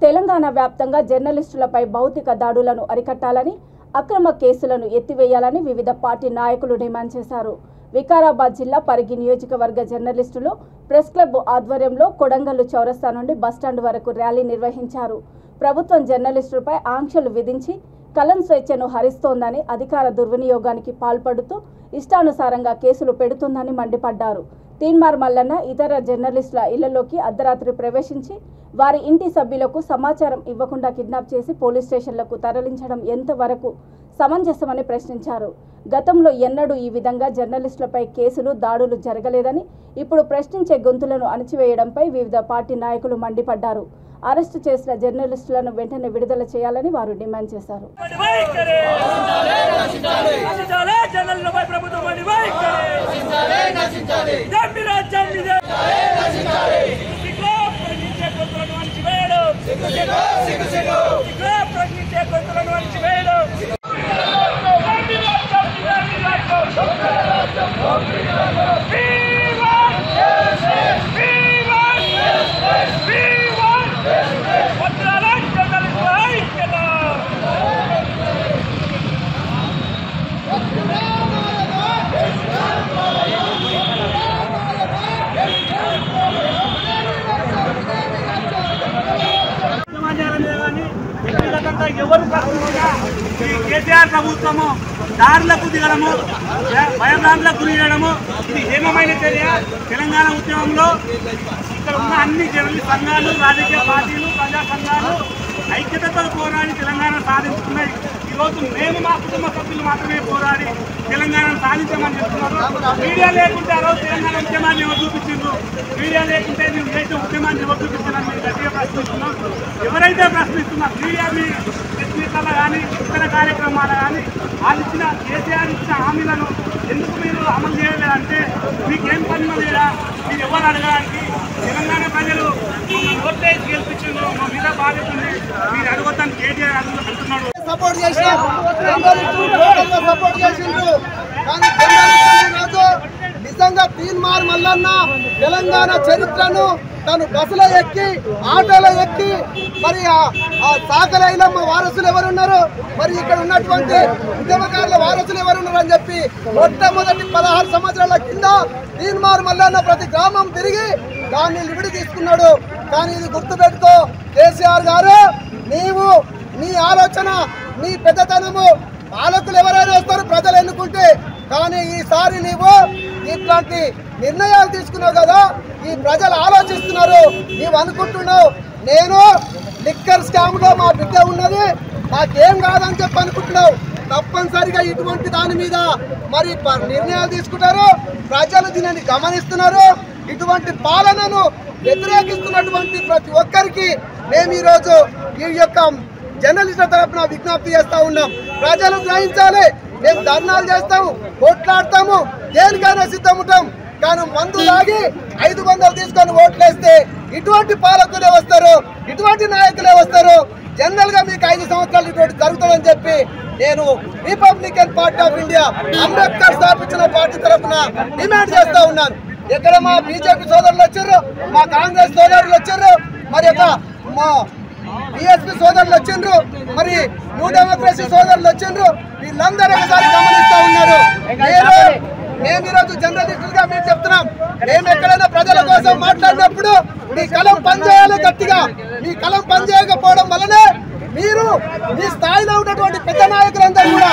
తెలంగాణ వ్యాప్తంగా జర్నలిస్టులపై భౌతిక దాడులను అరికట్టాలని, అక్రమ కేసులను ఎత్తివేయాలని వివిధ పార్టీ నాయకులు డిమాండ్ చేశారు. వికారాబాద్ జిల్లా పరిగి నియోజకవర్గ జర్నలిస్టులు ప్రెస్ క్లబ్ ఆధ్వర్యంలో కొడంగల్లు చౌరస్తా నుండి బస్టాండ్ వరకు ర్యాలీ నిర్వహించారు. ప్రభుత్వం జర్నలిస్టులపై ఆంక్షలు విధించి కలం స్వేచ్ఛను హరిస్తోందని, అధికార దుర్వినియోగానికి పాల్పడుతూ ఇష్టానుసారంగా కేసులు పెడుతుందని మండిపడ్డారు. తీన్మార్ మల్లన్న ఇతర జర్నలిస్టుల ఇళ్లలోకి అర్ధరాత్రి ప్రవేశించి వారి ఇంటి సభ్యులకు సమాచారం ఇవ్వకుండా కిడ్నాప్ చేసి పోలీస్ స్టేషన్లకు తరలించడం ఎంతవరకు సమంజసమని ప్రశ్నించారు. గతంలో ఎన్నడూ ఈ విధంగా జర్నలిస్టులపై కేసులు, దాడులు జరగలేదని, ఇప్పుడు ప్రశ్నించే గొంతులను అణచివేయడంపై వివిధ పార్టీ నాయకులు మండిపడ్డారు. అరెస్టు చేసిన జర్నలిస్టులను వెంటనే విడుదల చేయాలని వారు డిమాండ్ చేశారు. ఎవరు కేసీఆర్ ప్రభుత్వము దారులకు దిగడము, భయభ్రాంతులకు గురియడము ఇది హేమమైన చర్య. తెలంగాణ ఉద్యమంలో ఇక్కడ ఉన్న అన్ని జర్నలిస్ట్ సంఘాలు, రాజకీయ పార్టీలు, ప్రజా సంఘాలు ఐక్యతతో పోరాడి తెలంగాణ సాధించుకున్నాయి. ఈరోజు మేము మా కుటుంబ సభ్యులు మాత్రమే పోరాడి తెలంగాణను సాధించమని చెప్తున్నారు. మీడియా లేకుంటే ఆ రోజు తెలంగాణ ఉద్యమాన్ని ఎవరు చూపించారు? మీడియా లేకుంటే మేము దేశ ఉద్యమాన్ని ఎవరు చూపిస్తున్నారని మేము గట్టిగా ప్రశ్నిస్తున్నాం. ఎవరైతే ప్రశ్నిస్తున్నారు మీడియా మీ టెక్నికల్ కానీ ఇతర కార్యక్రమాలు కానీ వాళ్ళు ఇచ్చిన కేసీఆర్ ఇచ్చిన హామీలను ఎందుకు మీరు అమలు చేయలేదంటే మీకేం పని లేదా? మీరు ఎవరు అడగడానికి? తెలంగాణ ప్రజలు ఓట్లేసి గెలిపించారు, మా మీద బాధ్యత ఉంది, మీరు అడగొద్దని కేటీఆర్ అంటున్నాడు. సపోర్ట్ చేసిండ్రు కానీ నిజంగా తీన్మార్ మల్లన్న తెలంగాణ చరిత్రను తను బస్సులో ఎక్కి, ఆటోలో ఎక్కి, మరి ఆ సాకలైలమ్మ వారసులు ఎవరున్నారు, మరి ఇక్కడ ఉన్నటువంటి ఉద్యమకారుల వారసులు ఎవరున్నారు అని చెప్పి మొట్టమొదటి 16 సంవత్సరాల కింద తీన్మార్ మల్లన్న ప్రతి గ్రామం తిరిగి దాన్ని లిమిట్ తీసుకున్నాడు. కానీ ఇది గుర్తుపెట్టుకో కేసీఆర్ గారు, నీవు నీ ఆలోచన, నీ పెద్దతనము పాలకులు ఎవరైనా వస్తారు ప్రజలు ఎన్నుకుంటే, కానీ ఈసారి నీవు ఇట్లాంటి నిర్ణయాలు తీసుకున్నావు కదా, ఈ ప్రజలు ఆలోచిస్తున్నారు. నీవు అనుకుంటున్నావు నేను లిక్కర్ స్కామ్ లో మా బిడ్డ ఉన్నది నాకేం కాదని చెప్పి అనుకుంటున్నావు. తప్పనిసరిగా ఇటువంటి దాని మీద మరి నిర్ణయాలు తీసుకుంటారు. ప్రజలు దీనిని గమనిస్తున్నారు. ఇటువంటి పాలనను వ్యతిరేకిస్తున్నటువంటి ప్రతి ఒక్కరికి మేము ఈరోజు ఈ యొక్క జర్నలిస్టుల తరఫున విజ్ఞప్తి చేస్తా ఉన్నాం. ప్రజలు గ్రహించాలి, మేము ధర్నాలు చేస్తాము, కొట్లాడతాము, దేనికైనా సిద్ధం ఉంటాం. కానీ మందు తాగి 500 తీసుకొని ఓట్లేస్తే ఇటువంటి పాలకులే వస్తారు, ఇటువంటి నాయకులే వస్తారు. జనరల్ గా మీకు 5 సంవత్సరాలు ఇటువంటి జరుగుతుందని చెప్పి నేను Republican party of India, Ambedkar స్థాపించిన పార్టీ తరఫున డిమాండ్ చేస్తా ఉన్నాను. ఇక్కడ మా బీజేపీ సోదరులు వచ్చారు, మా కాంగ్రెస్ సోదరులు వచ్చారు, మరి మా బిఎస్పీ సోదరులు వచ్చిండ్రు, మరి న్యూ డెమోక్రసీ సోదరులు వచ్చిండ్రు. వీళ్ళందరూ ఒకసారి గమనిస్తా ఉన్నారు. మేము ఈరోజు జర్నలిస్టులుగా మేము చెప్తున్నాం, మేము ఎక్కడైనా ప్రజల కోసం మాట్లాడినప్పుడు మీ కలం పనిచేయాలి గట్టిగా. మీ కలం పనిచేయకపోవడం వల్లనే మీరు మీ స్థాయిలో ఉన్నటువంటి పెద్ద నాయకులందరూ కూడా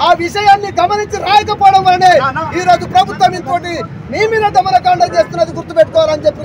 ఆ విషయాన్ని గమనించి రాయకపోవడం వల్లనే ఈరోజు ప్రభుత్వం ఇంకోటి మీ మీద దమనకాండం చేస్తున్నది గుర్తుపెట్టుకోవాలని చెప్పి